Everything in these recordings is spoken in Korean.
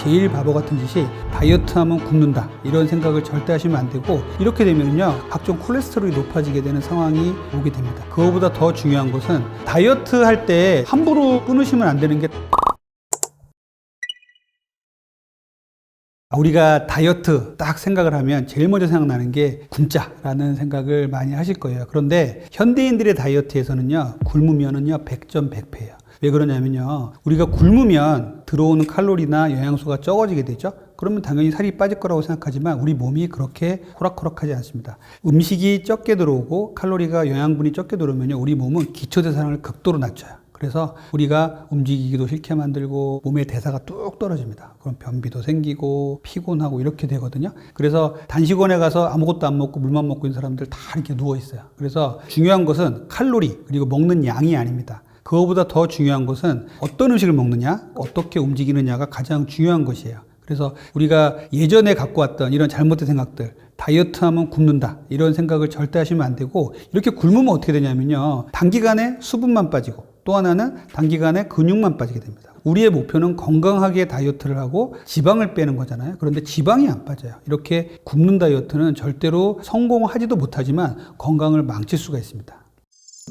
제일 바보 같은 짓이 다이어트 하면 굶는다 이런 생각을 절대 하시면 안 되고, 이렇게 되면요 각종 콜레스테롤이 높아지게 되는 상황이 오게 됩니다. 그거보다 더 중요한 것은 다이어트 할 때 함부로 끊으시면 안 되는 게, 우리가 다이어트 딱 생각을 하면 제일 먼저 생각나는 게 굶자라는 생각을 많이 하실 거예요. 그런데 현대인들의 다이어트에서는요 굶으면은요 100점 100패예요. 왜 그러냐면요, 우리가 굶으면 들어오는 칼로리나 영양소가 적어지게 되죠. 그러면 당연히 살이 빠질 거라고 생각하지만 우리 몸이 그렇게 호락호락하지 않습니다. 음식이 적게 들어오고 칼로리가 영양분이 적게 들어오면요 우리 몸은 기초대사량을 극도로 낮춰요. 그래서 우리가 움직이기도 싫게 만들고 몸의 대사가 뚝 떨어집니다. 그럼 변비도 생기고 피곤하고 이렇게 되거든요. 그래서 단식원에 가서 아무것도 안 먹고 물만 먹고 있는 사람들 다 이렇게 누워 있어요. 그래서 중요한 것은 칼로리 그리고 먹는 양이 아닙니다. 그거보다 더 중요한 것은 어떤 음식을 먹느냐, 어떻게 움직이느냐가 가장 중요한 것이에요. 그래서 우리가 예전에 갖고 왔던 이런 잘못된 생각들, 다이어트 하면 굶는다 이런 생각을 절대 하시면 안 되고, 이렇게 굶으면 어떻게 되냐면요 단기간에 수분만 빠지고 또 하나는 단기간에 근육만 빠지게 됩니다. 우리의 목표는 건강하게 다이어트를 하고 지방을 빼는 거잖아요. 그런데 지방이 안 빠져요. 이렇게 굶는 다이어트는 절대로 성공하지도 못하지만 건강을 망칠 수가 있습니다.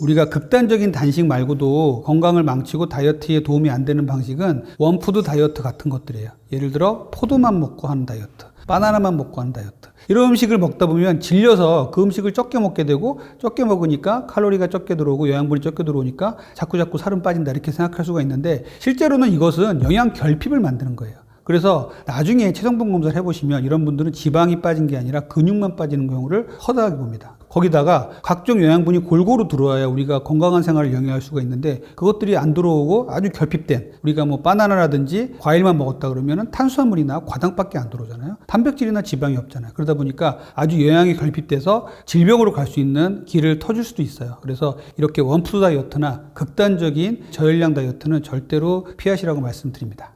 우리가 극단적인 단식 말고도 건강을 망치고 다이어트에 도움이 안 되는 방식은 원푸드 다이어트 같은 것들이에요. 예를 들어 포도만 먹고 하는 다이어트, 바나나만 먹고 하는 다이어트. 이런 음식을 먹다 보면 질려서 그 음식을 적게 먹게 되고, 적게 먹으니까 칼로리가 적게 들어오고 영양분이 적게 들어오니까 자꾸 살은 빠진다 이렇게 생각할 수가 있는데, 실제로는 이것은 영양 결핍을 만드는 거예요. 그래서 나중에 체성분 검사를 해보시면 이런 분들은 지방이 빠진 게 아니라 근육만 빠지는 경우를 허다하게 봅니다. 거기다가 각종 영양분이 골고루 들어와야 우리가 건강한 생활을 영위할 수가 있는데, 그것들이 안 들어오고 아주 결핍된, 우리가 뭐 바나나라든지 과일만 먹었다 그러면은 탄수화물이나 과당밖에 안 들어오잖아요. 단백질이나 지방이 없잖아요. 그러다 보니까 아주 영양이 결핍돼서 질병으로 갈 수 있는 길을 터줄 수도 있어요. 그래서 이렇게 원푸드 다이어트나 극단적인 저열량 다이어트는 절대로 피하시라고 말씀드립니다.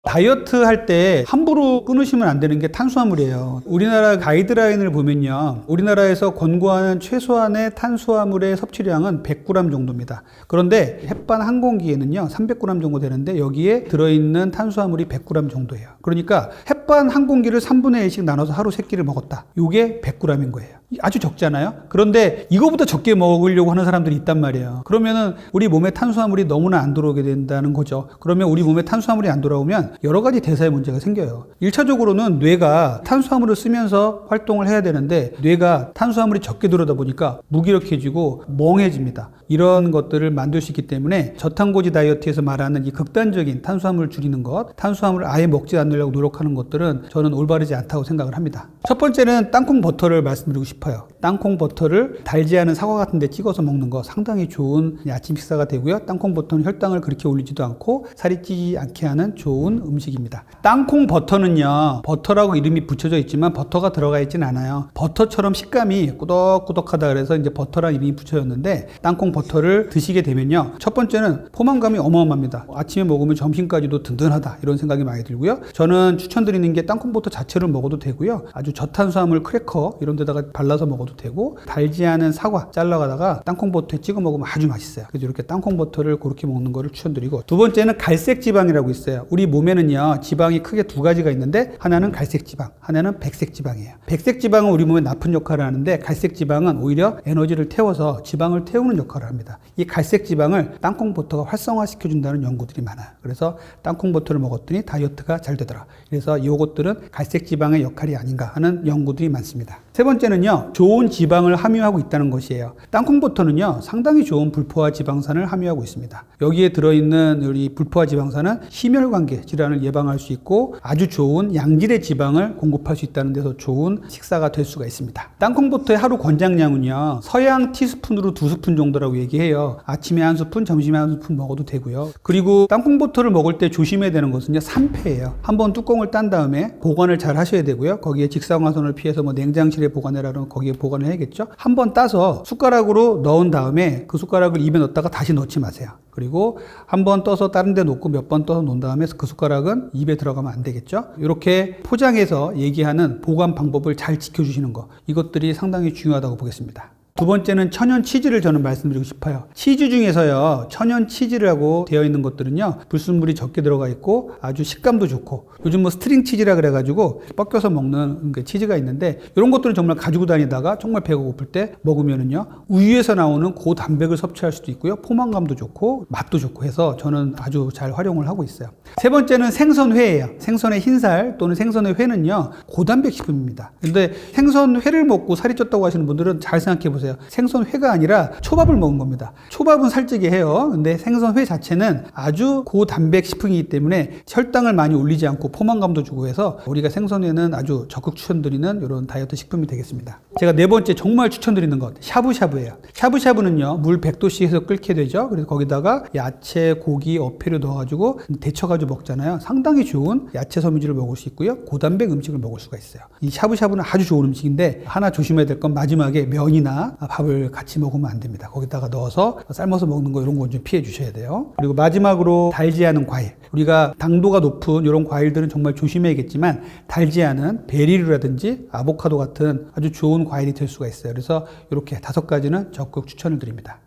다이어트 할 때 함부로 끊으시면 안 되는 게 탄수화물이에요. 우리나라 가이드라인을 보면요, 우리나라에서 권고하는 최소한의 탄수화물의 섭취량은 100g 정도입니다. 그런데 햇반 한 공기에는요 300g 정도 되는데, 여기에 들어있는 탄수화물이 100g 정도예요. 그러니까 햇반 한 공기를 3분의 1씩 나눠서 하루 3끼를 먹었다. 이게 100g인 거예요. 아주 적잖아요. 그런데 이거보다 적게 먹으려고 하는 사람들이 있단 말이에요. 그러면은 우리 몸에 탄수화물이 너무나 안 들어오게 된다는 거죠. 그러면 우리 몸에 탄수화물이 안 돌아오면 여러 가지 대사에 문제가 생겨요. 1차적으로는 뇌가 탄수화물을 쓰면서 활동을 해야 되는데, 뇌가 탄수화물이 적게 들어오다 보니까 무기력해지고 멍해집니다. 이런 것들을 만들 수 있기 때문에 저탄고지 다이어트에서 말하는 이 극단적인 탄수화물을 줄이는 것, 탄수화물을 아예 먹지 않으려고 노력하는 것들은 저는 올바르지 않다고 생각을 합니다. 첫 번째는 땅콩 버터를 말씀드리고 싶어요. 땅콩 버터를 달지 않은 사과 같은 데 찍어서 먹는 거 상당히 좋은 아침 식사가 되고요. 땅콩 버터는 혈당을 그렇게 올리지도 않고 살이 찌지 않게 하는 좋은 음식입니다. 땅콩 버터는요, 버터라고 이름이 붙여져 있지만 버터가 들어가 있진 않아요. 버터처럼 식감이 꾸덕꾸덕하다 그래서 이제 버터라는 이름이 붙여졌는데, 땅콩 버터를 드시게 되면요, 첫 번째는 포만감이 어마어마합니다. 아침에 먹으면 점심까지도 든든하다 이런 생각이 많이 들고요. 저는 추천드리는 게 땅콩 버터 자체를 먹어도 되고요, 아주 저탄수화물 크래커 이런 데다가 발라서 먹어도 되고, 달지 않은 사과 잘라가다가 땅콩 버터에 찍어 먹으면 아주 맛있어요. 그래서 이렇게 땅콩 버터를 그렇게 먹는 거를 추천드리고, 두 번째는 갈색 지방이라고 있어요. 우리 몸에는요 지방이 크게 두 가지가 있는데, 하나는 갈색 지방, 하나는 백색 지방이에요. 백색 지방은 우리 몸에 나쁜 역할을 하는데, 갈색 지방은 오히려 에너지를 태워서 지방을 태우는 역할을 합니다. 이 갈색 지방을 땅콩 버터가 활성화시켜준다는 연구들이 많아요. 그래서 땅콩 버터를 먹었더니 다이어트가 잘 되더라. 그래서 이것들은 갈색 지방의 역할이 아닌가 하는 연구들이 많습니다. 세 번째는요, 좋은 지방을 함유하고 있다는 것이에요. 땅콩 버터는요 상당히 좋은 불포화 지방산을 함유하고 있습니다. 여기에 들어있는 우리 불포화 지방산은 심혈관계 질환을 예방할 수 있고, 아주 좋은 양질의 지방을 공급할 수 있다는 데서 좋은 식사가 될 수가 있습니다. 땅콩 버터의 하루 권장량은요 서양 티스푼으로 2스푼 정도라고 얘기해요. 아침에 1스푼, 점심에 1스푼 먹어도 되고요. 그리고 땅콩 버터를 먹을 때 조심해야 되는 것은요 산패예요. 한번 뚜껑을 딴 다음에 보관을 잘 하셔야 되고요. 거기에 직사광선을 피해서 뭐 냉장실에 보관해라 그러면 거기에 보관을 해야겠죠. 한번 따서 숟가락으로 넣은 다음에 그 숟가락을 입에 넣었다가 다시 넣지 마세요. 그리고 한번 떠서 다른 데 놓고 몇 번 떠서 놓은 다음에 그 숟가락은 입에 들어가면 안 되겠죠. 이렇게 포장해서 얘기하는 보관 방법을 잘 지켜주시는 거, 이것들이 상당히 중요하다고 보겠습니다. 두 번째는 천연 치즈를 저는 말씀드리고 싶어요. 치즈 중에서요, 천연 치즈라고 되어 있는 것들은요, 불순물이 적게 들어가 있고 아주 식감도 좋고, 요즘 뭐 스트링 치즈라 그래가지고 뻗겨서 먹는 그 치즈가 있는데, 이런 것들은 정말 가지고 다니다가 정말 배가 고플 때 먹으면은요, 우유에서 나오는 고단백을 섭취할 수도 있고요, 포만감도 좋고 맛도 좋고 해서 저는 아주 잘 활용을 하고 있어요. 세 번째는 생선회예요. 생선의 흰살 또는 생선의 회는요, 고단백 식품입니다. 근데 생선회를 먹고 살이 쪘다고 하시는 분들은 잘 생각해 보세요. 생선회가 아니라 초밥을 먹은 겁니다. 초밥은 살찌게 해요. 근데 생선회 자체는 아주 고단백 식품이기 때문에 혈당을 많이 올리지 않고 포만감도 주고 해서 우리가 생선회는 아주 적극 추천드리는 이런 다이어트 식품이 되겠습니다. 제가 네 번째 정말 추천드리는 것, 샤브샤브예요. 샤브샤브는요, 물 100도씨에서 끓게 되죠. 그래서 거기다가 야채, 고기, 어패를 넣어가지고 데쳐가지고 먹잖아요. 상당히 좋은 야채 섬유질을 먹을 수 있고요, 고단백 음식을 먹을 수가 있어요. 이 샤브샤브는 아주 좋은 음식인데, 하나 조심해야 될 건 마지막에 면이나 밥을 같이 먹으면 안 됩니다. 거기다가 넣어서 삶아서 먹는 거 이런 건 좀 피해 주셔야 돼요. 그리고 마지막으로 달지 않은 과일. 우리가 당도가 높은 이런 과일들은 정말 조심해야겠지만, 달지 않은 베리류라든지 아보카도 같은 아주 좋은 과일이 될 수가 있어요. 그래서 이렇게 5가지는 적극 추천을 드립니다.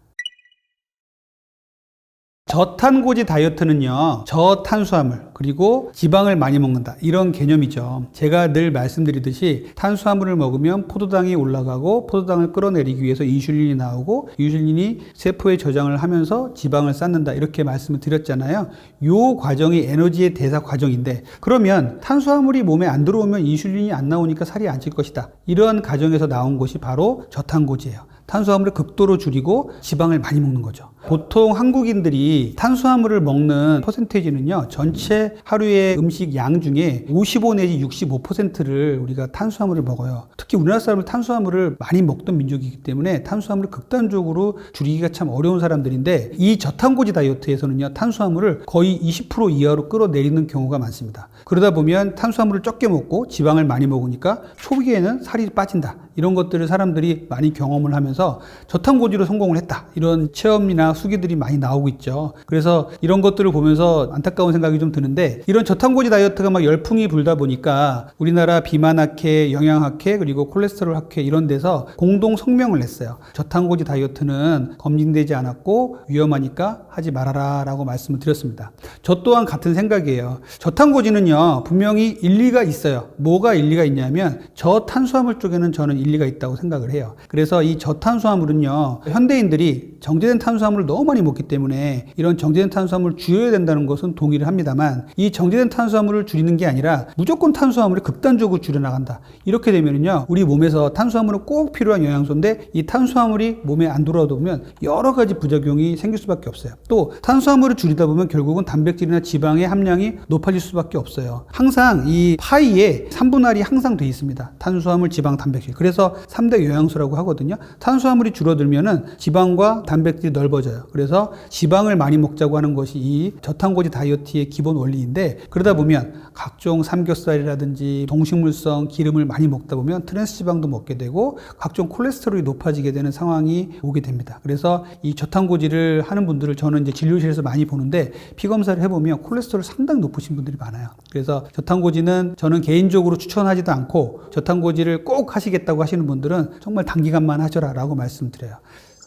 저탄고지 다이어트는요, 저탄수화물 그리고 지방을 많이 먹는다, 이런 개념이죠. 제가 늘 말씀드리듯이 탄수화물을 먹으면 포도당이 올라가고, 포도당을 끌어내리기 위해서 인슐린이 나오고, 인슐린이 세포에 저장을 하면서 지방을 쌓는다, 이렇게 말씀을 드렸잖아요. 이 과정이 에너지의 대사 과정인데, 그러면 탄수화물이 몸에 안 들어오면 인슐린이 안 나오니까 살이 안 찔 것이다, 이런 과정에서 나온 것이 바로 저탄고지예요. 탄수화물을 극도로 줄이고 지방을 많이 먹는 거죠. 보통 한국인들이 탄수화물을 먹는 퍼센테이지는요, 전체 하루의 음식 양 중에 55 내지 65%를 우리가 탄수화물을 먹어요. 특히 우리나라 사람은 탄수화물을 많이 먹던 민족이기 때문에 탄수화물을 극단적으로 줄이기가 참 어려운 사람들인데, 이 저탄고지 다이어트에서는요, 탄수화물을 거의 20% 이하로 끌어내리는 경우가 많습니다. 그러다 보면 탄수화물을 적게 먹고 지방을 많이 먹으니까 초기에는 살이 빠진다, 이런 것들을 사람들이 많이 경험을 하면서 저탄고지로 성공을 했다, 이런 체험이나 수기들이 많이 나오고 있죠. 그래서 이런 것들을 보면서 안타까운 생각이 좀 드는데, 이런 저탄고지 다이어트가 막 열풍이 불다 보니까 우리나라 비만학회, 영양학회, 그리고 콜레스테롤 학회 이런 데서 공동 성명을 냈어요. 저탄고지 다이어트는 검증되지 않았고 위험하니까 하지 말아라 라고 말씀을 드렸습니다. 저 또한 같은 생각이에요. 저탄고지는요, 분명히 일리가 있어요. 뭐가 일리가 있냐면, 저탄수화물 쪽에는 저는 일리가 있다고 생각을 해요. 그래서 이 저탄수화물은요, 현대인들이 정제된 탄수화물을 너무 많이 먹기 때문에 이런 정제된 탄수화물을 줄여야 된다는 것은 동의를 합니다만, 이 정제된 탄수화물을 줄이는 게 아니라 무조건 탄수화물을 극단적으로 줄여나간다, 이렇게 되면은요, 우리 몸에서 탄수화물은 꼭 필요한 영양소인데 이 탄수화물이 몸에 안 들어오다 보면 여러 가지 부작용이 생길 수밖에 없어요. 또 탄수화물을 줄이다 보면 결국은 단백질이나 지방의 함량이 높아질 수밖에 없어요. 항상 이 파이에 3분할이 항상 돼 있습니다. 탄수화물, 지방, 단백질. 그래서 3대 영양소라고 하거든요. 탄수화물이 줄어들면은 지방과 단백질이 넓어져요. 그래서 지방을 많이 먹자고 하는 것이 이 저탄고지 다이어트의 기본 원리인데, 그러다 보면 각종 삼겹살이라든지 동식물성 기름을 많이 먹다 보면 트랜스지방도 먹게 되고 각종 콜레스테롤이 높아지게 되는 상황이 오게 됩니다. 그래서 이 저탄고지를 하는 분들을 저는 이제 진료실에서 많이 보는데, 피검사를 해보면 콜레스테롤 상당히 높으신 분들이 많아요. 그래서 저탄고지는 저는 개인적으로 추천하지도 않고, 저탄고지를 꼭 하시겠다고 하시는 분들은 정말 단기간만 하셔라 라고 말씀드려요.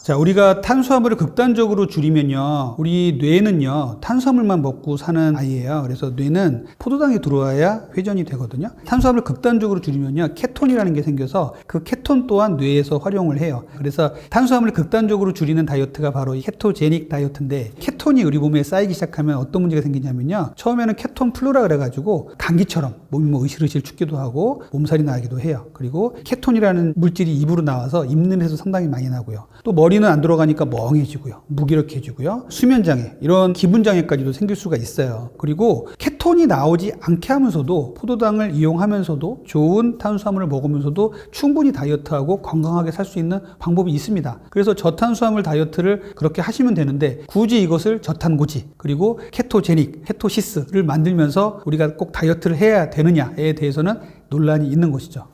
자, 우리가 탄수화물을 극단적으로 줄이면요, 우리 뇌는요, 탄수화물만 먹고 사는 아이예요. 그래서 뇌는 포도당이 들어와야 회전이 되거든요. 탄수화물을 극단적으로 줄이면요, 케톤이라는 게 생겨서 그 케톤 또한 뇌에서 활용을 해요. 그래서 탄수화물을 극단적으로 줄이는 다이어트가 바로 이 케토제닉 다이어트인데, 케톤이 우리 몸에 쌓이기 시작하면 어떤 문제가 생기냐면요, 처음에는 케톤 플루라 그래가지고 감기처럼 몸이 뭐 으실으실 춥기도 하고 몸살이 나기도 해요. 그리고 케톤이라는 물질이 입으로 나와서 입냄새도 상당히 많이 나고요. 또 머리는 안 들어가니까 멍해지고요, 무기력해지고요, 수면장애, 이런 기분장애까지도 생길 수가 있어요. 그리고 케톤이 나오지 않게 하면서도, 포도당을 이용하면서도, 좋은 탄수화물을 먹으면서도 충분히 다이어트하고 건강하게 살 수 있는 방법이 있습니다. 그래서 저탄수화물 다이어트를 그렇게 하시면 되는데, 굳이 이것을 저탄고지 그리고 케토제닉, 케토시스를 만들면서 우리가 꼭 다이어트를 해야 되느냐에 대해서는 논란이 있는 것이죠.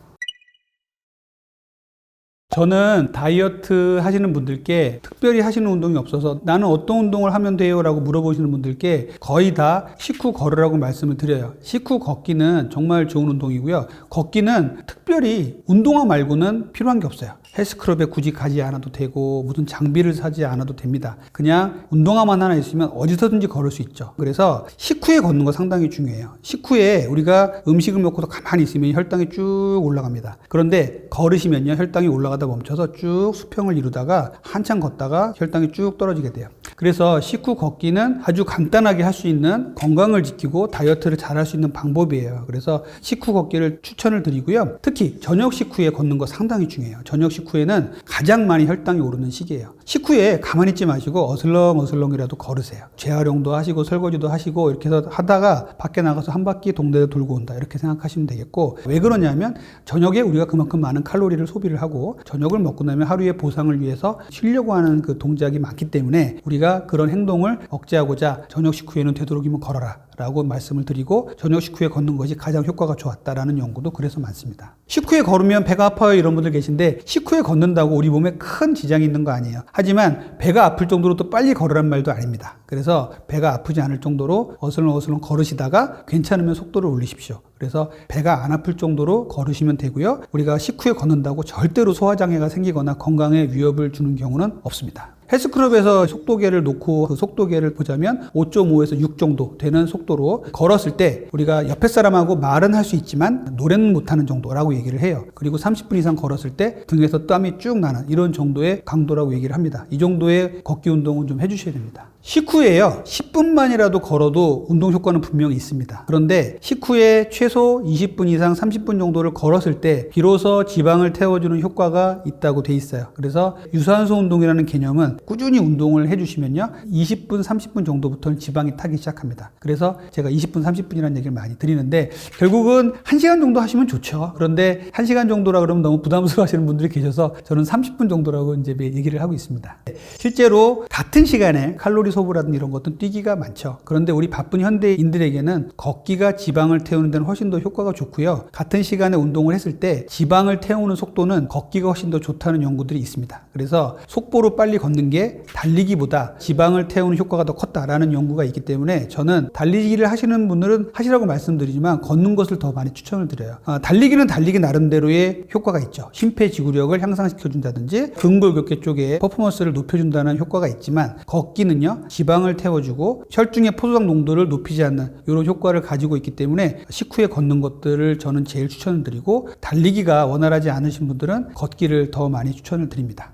저는 다이어트 하시는 분들께 특별히 하시는 운동이 없어서 나는 어떤 운동을 하면 돼요? 라고 물어보시는 분들께 거의 다 식후 걸으라고 말씀을 드려요. 식후 걷기는 정말 좋은 운동이고요. 걷기는 특별히 운동화 말고는 필요한 게 없어요. 헬스클럽에 굳이 가지 않아도 되고 무슨 장비를 사지 않아도 됩니다. 그냥 운동화만 하나 있으면 어디서든지 걸을 수 있죠. 그래서 식후에 걷는 거 상당히 중요해요. 식후에 우리가 음식을 먹고서 가만히 있으면 혈당이 쭉 올라갑니다. 그런데 걸으시면요, 혈당이 올라가다 멈춰서 쭉 수평을 이루다가 한참 걷다가 혈당이 쭉 떨어지게 돼요. 그래서 식후 걷기는 아주 간단하게 할 수 있는, 건강을 지키고 다이어트를 잘 할 수 있는 방법이에요. 그래서 식후 걷기를 추천을 드리고요. 특히 저녁 식후에 걷는 거 상당히 중요해요. 저녁 식후에는 가장 많이 혈당이 오르는 시기예요. 식후에 가만히 있지 마시고 어슬렁어슬렁이라도 걸으세요. 재활용도 하시고 설거지도 하시고 이렇게 해서 하다가 밖에 나가서 한 바퀴 동네를 돌고 온다, 이렇게 생각하시면 되겠고, 왜 그러냐면 저녁에 우리가 그만큼 많은 칼로리를 소비를 하고 저녁을 먹고 나면 하루의 보상을 위해서 쉬려고 하는 그 동작이 많기 때문에 우리가 그런 행동을 억제하고자 저녁 식후에는 되도록이면 걸어라 라고 말씀을 드리고, 저녁 식후에 걷는 것이 가장 효과가 좋았다라는 연구도 그래서 많습니다. 식후에 걸으면 배가 아파요 이런 분들 계신데, 식후에 걷는다고 우리 몸에 큰 지장이 있는 거 아니에요. 하지만 배가 아플 정도로 또 빨리 걸으란 말도 아닙니다. 그래서 배가 아프지 않을 정도로 어슬렁어슬렁 걸으시다가 괜찮으면 속도를 올리십시오. 그래서 배가 안 아플 정도로 걸으시면 되고요. 우리가 식후에 걷는다고 절대로 소화장애가 생기거나 건강에 위협을 주는 경우는 없습니다. 헬스클럽에서 속도계를 놓고 그 속도계를 보자면 5.5에서 6 정도 되는 속도로 걸었을 때 우리가 옆에 사람하고 말은 할 수 있지만 노래는 못하는 정도라고 얘기를 해요. 그리고 30분 이상 걸었을 때 등에서 땀이 쭉 나는 이런 정도의 강도라고 얘기를 합니다. 이 정도의 걷기 운동은 좀 해주셔야 됩니다. 식후에요, 10분만이라도 걸어도 운동 효과는 분명히 있습니다. 그런데 식후에 최소 20분 이상 30분 정도를 걸었을 때 비로소 지방을 태워주는 효과가 있다고 돼 있어요. 그래서 유산소 운동이라는 개념은 꾸준히 운동을 해주시면요, 20분, 30분 정도부터는 지방이 타기 시작합니다. 그래서 제가 20분, 30분이라는 얘기를 많이 드리는데, 결국은 1시간 정도 하시면 좋죠. 그런데 1시간 정도라 그러면 너무 부담스러워 하시는 분들이 계셔서 저는 30분 정도라고 이제 얘기를 하고 있습니다. 실제로 같은 시간에 칼로리 소비라든지 이런 것들은 뛰기가 많죠. 그런데 우리 바쁜 현대인들에게는 걷기가 지방을 태우는 데는 훨씬 더 효과가 좋고요. 같은 시간에 운동을 했을 때 지방을 태우는 속도는 걷기가 훨씬 더 좋다는 연구들이 있습니다. 그래서 속보로 빨리 걷는 게 달리기보다 지방을 태우는 효과가 더 컸다라는 연구가 있기 때문에 저는 달리기를 하시는 분들은 하시라고 말씀드리지만 걷는 것을 더 많이 추천을 드려요. 달리기는 달리기 나름대로의 효과가 있죠. 심폐지구력을 향상시켜준다든지 근골격계 쪽에 퍼포먼스를 높여준다는 효과가 있지만, 걷기는요, 지방을 태워주고 혈중의 포도당 농도를 높이지 않는 이런 효과를 가지고 있기 때문에 식후에 걷는 것들을 저는 제일 추천을 드리고, 달리기가 원활하지 않으신 분들은 걷기를 더 많이 추천을 드립니다.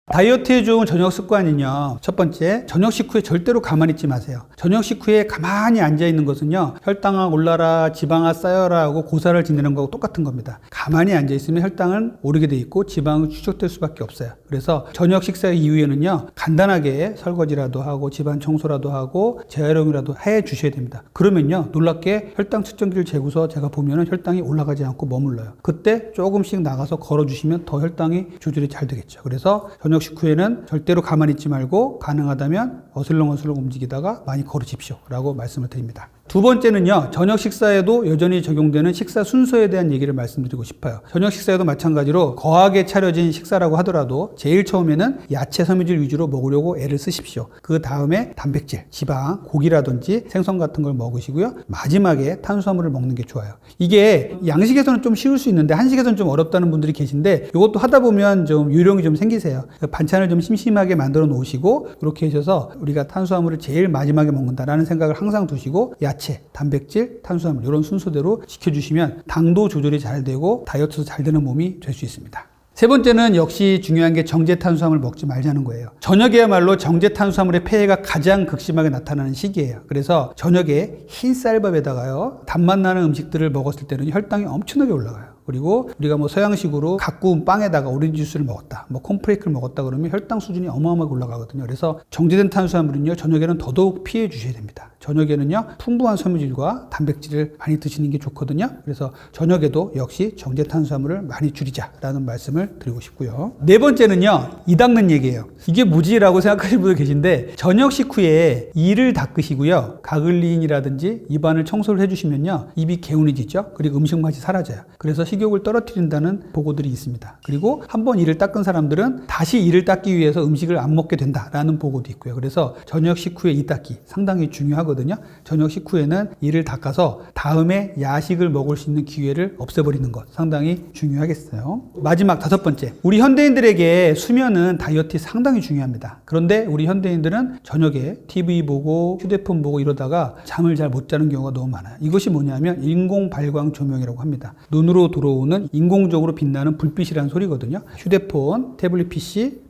다이어트에 좋은 저녁 습관은요, 첫 번째, 저녁 식후에 절대로 가만히 있지 마세요. 저녁 식후에 가만히 앉아있는 것은요, 혈당아 올라라, 지방아 쌓여라 하고 고사를 지내는 거하고 똑같은 겁니다. 가만히 앉아있으면 혈당은 오르게 돼 있고 지방은 축적될 수밖에 없어요. 그래서 저녁 식사 이후에는요, 간단하게 설거지라도 하고 집안 청소라도 하고 재활용이라도 해 주셔야 됩니다. 그러면요, 놀랍게 혈당 측정기를 재고서 제가 보면은 혈당이 올라가지 않고 머물러요. 그때 조금씩 나가서 걸어주시면 더 혈당이 조절이 잘 되겠죠. 그래서 저녁 식후에는 절대로 가만히 있지 말고 가능하다면 어슬렁어슬렁 움직이다가 많이 걸으십시오 라고 말씀을 드립니다. 두 번째는요, 저녁 식사에도 여전히 적용되는 식사 순서에 대한 얘기를 말씀드리고 싶어요. 저녁 식사에도 마찬가지로 거하게 차려진 식사라고 하더라도 제일 처음에는 야채 섬유질 위주로 먹으려고 애를 쓰십시오. 그 다음에 단백질, 지방, 고기라든지 생선 같은 걸 먹으시고요, 마지막에 탄수화물을 먹는 게 좋아요. 이게 양식에서는 좀 쉬울 수 있는데 한식에서는 좀 어렵다는 분들이 계신데, 이것도 하다 보면 좀 요령이 좀 생기세요. 반찬을 좀 심심하게 만들어 놓으시고 이렇게 하셔서 우리가 탄수화물을 제일 마지막에 먹는다라는 생각을 항상 두시고, 야채, 단백질, 탄수화물 이런 순서대로 지켜주시면 당도 조절이 잘 되고 다이어트도 잘 되는 몸이 될 수 있습니다. 세 번째는 역시 중요한 게 정제 탄수화물 먹지 말자는 거예요. 저녁에야말로 정제 탄수화물의 폐해가 가장 극심하게 나타나는 시기예요. 그래서 저녁에 흰 쌀밥에다가요, 단맛 나는 음식들을 먹었을 때는 혈당이 엄청나게 올라가요. 그리고 우리가 뭐 서양식으로 갓 구운 빵에다가 오렌지 주스를 먹었다, 뭐 콘프레이크를 먹었다 그러면 혈당 수준이 어마어마하게 올라가거든요. 그래서 정제된 탄수화물은요, 저녁에는 더더욱 피해 주셔야 됩니다. 저녁에는요, 풍부한 섬유질과 단백질을 많이 드시는 게 좋거든요. 그래서 저녁에도 역시 정제 탄수화물을 많이 줄이자라는 말씀을 드리고 싶고요. 네 번째는요, 이 닦는 얘기예요. 이게 뭐지? 라고 생각하시는 분들 계신데, 저녁 식후에 이를 닦으시고요, 가글링이라든지 입안을 청소를 해주시면요, 입이 개운해지죠. 그리고 음식 맛이 사라져요. 그래서 식욕을 떨어뜨린다는 보고들이 있습니다. 그리고 한번 이를 닦은 사람들은 다시 이를 닦기 위해서 음식을 안 먹게 된다라는 보고도 있고요. 그래서 저녁 식후에 이 닦기 상당히 중요하거든요. 하거든요. 저녁 식후에는 이를 닦아서 다음에 야식을 먹을 수 있는 기회를 없애버리는 것 상당히 중요하겠어요. 마지막 5번째, 우리 현대인들에게 수면은 다이어트에 상당히 중요합니다. 그런데 우리 현대인들은 저녁에 TV 보고 휴대폰 보고 이러다가 잠을 잘 못 자는 경우가 너무 많아요. 이것이 뭐냐면 인공 발광 조명이라고 합니다. 눈으로 들어오는 인공적으로 빛나는 불빛이라는 소리거든요. 휴대폰, 태블릿 PC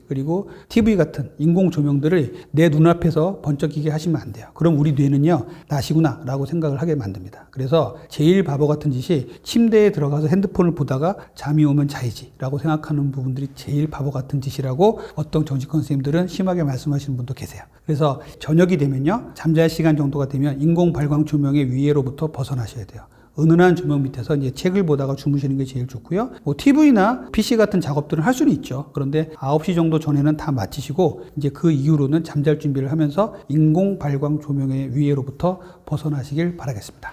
그리고 TV 같은 인공 조명들을 내 눈앞에서 번쩍이게 하시면 안 돼요. 그럼 우리 뇌는요, 낮이구나 라고 생각을 하게 만듭니다. 그래서 제일 바보 같은 짓이 침대에 들어가서 핸드폰을 보다가 잠이 오면 자야지 라고 생각하는 부분들이 제일 바보 같은 짓이라고 어떤 정신과 선생님들은 심하게 말씀하시는 분도 계세요. 그래서 저녁이 되면요, 잠잘 시간 정도가 되면 인공 발광 조명의 위해로부터 벗어나셔야 돼요. 은은한 조명 밑에서 이제 책을 보다가 주무시는 게 제일 좋고요. 뭐 TV나 PC 같은 작업들은 할 수는 있죠. 그런데 9시 정도 전에는 다 마치시고 이제 그 이후로는 잠잘 준비를 하면서 인공 발광 조명의 위해로부터 벗어나시길 바라겠습니다.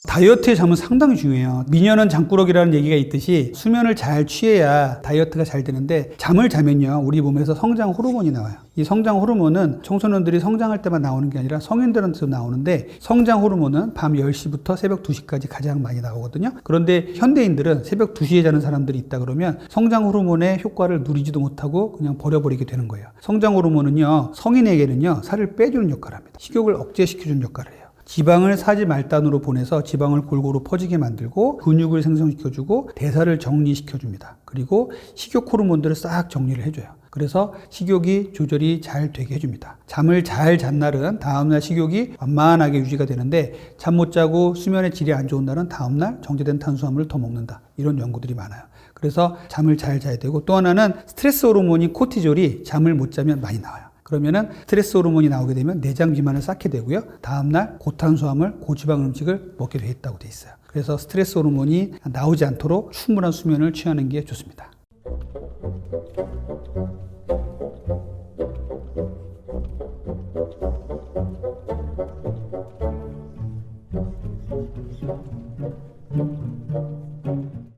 다이어트의 잠은 상당히 중요해요. 미녀는 잠꾸러기라는 얘기가 있듯이 수면을 잘 취해야 다이어트가 잘 되는데, 잠을 자면요, 우리 몸에서 성장 호르몬이 나와요. 이 성장 호르몬은 청소년들이 성장할 때만 나오는 게 아니라 성인들한테도 나오는데, 성장 호르몬은 밤 10시부터 새벽 2시까지 가장 많이 나오거든요. 그런데 현대인들은 새벽 2시에 자는 사람들이 있다 그러면 성장 호르몬의 효과를 누리지도 못하고 그냥 버려버리게 되는 거예요. 성장 호르몬은요, 성인에게는요, 살을 빼주는 역할을 합니다. 식욕을 억제시켜주는 역할을 해요. 지방을 사지 말단으로 보내서 지방을 골고루 퍼지게 만들고 근육을 생성시켜주고 대사를 정리시켜줍니다. 그리고 식욕 호르몬들을 싹 정리를 해줘요. 그래서 식욕이 조절이 잘 되게 해줍니다. 잠을 잘 잔 날은 다음날 식욕이 완만하게 유지가 되는데, 잠 못 자고 수면의 질이 안 좋은 날은 다음날 정제된 탄수화물을 더 먹는다. 이런 연구들이 많아요. 그래서 잠을 잘 자야 되고, 또 하나는 스트레스 호르몬인 코티졸이 잠을 못 자면 많이 나와요. 그러면은 스트레스 호르몬이 나오게 되면 내장 비만을 쌓게 되고요. 다음날 고탄수화물, 고지방 음식을 먹게 돼 있다고 돼 있어요. 그래서 스트레스 호르몬이 나오지 않도록 충분한 수면을 취하는 게 좋습니다.